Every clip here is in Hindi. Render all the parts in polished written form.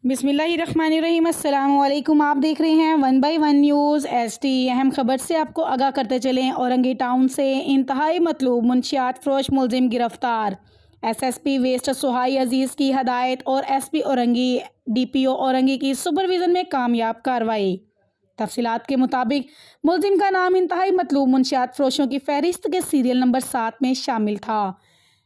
बिस्मिल्लाहिर्रहमानिर्रहीम। अस्सलाम वालेकुम। आप देख रहे हैं 1 बाय 1 न्यूज़ एचडी। अहम खबर से आपको आगाह करते चलें। औरंगी टाउन से इंतहाई मतलूब मुंशियात फरोश मुलजिम गिरफ्तार। एसएसपी वेस्ट सुहाई अजीज़ की हदायत और एसपी औरंगी डीपीओ औरंगी की सुपरविज़न में कामयाब कार्रवाई। तफसीलात के मुताबिक मुलजिम का नाम इंतहाई मतलूब मुंशियात फरोशों की फहरिस्त के सीरियल नंबर 7 में शामिल था।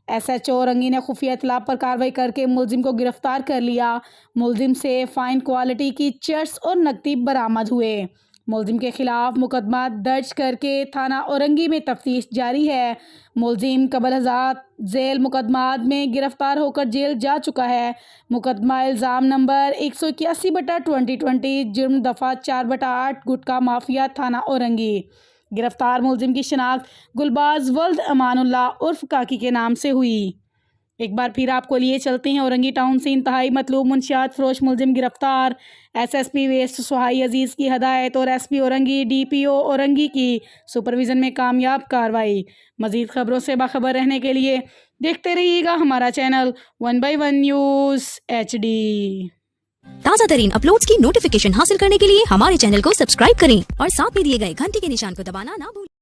एसएचओ औरंगी ने खुफिया इत्तला पर कार्रवाई करके मुलजिम को गिरफ्तार कर लिया। मुलजिम से फाइन क्वालिटी की चर्स और नकदी बरामद हुए। मुलजिम के खिलाफ मुकदमा दर्ज करके थाना औरंगी में तफ्तीश जारी है। मुलजिम कबल हज़ात जेल मुकदमात में गिरफ्तार होकर जेल जा चुका है। मुकदमा इल्ज़ाम नंबर 181/2020 जुर्म दफ़ा 4/8 गुटखा माफिया थाना औरंगी। गिरफ्तार मुलजिम की शिनाख्त गुलबाज वल्द अमानुल्लाह उर्फ काकी के नाम से हुई। एक बार फिर आपको लिए चलते हैं औरंगी टाउन से इंतहाई मतलूब मुंशियात फरोश मुलजिम गिरफ्तार। एसएसपी वेस्ट सुहाई अजीज़ की हदायत और एसपी औरंगी डीपीओ औरंगी की सुपरविज़न में कामयाब कार्रवाई। मज़ीद खबरों से बाखबर रहने के लिए देखते रहिएगा हमारा चैनल 1 बाय 1 न्यूज़ एचडी। ताज़ा तरीन अपलोड्स की नोटिफिकेशन हासिल करने के लिए हमारे चैनल को सब्सक्राइब करें और साथ में दिए गए घंटी के निशान को दबाना ना भूलें।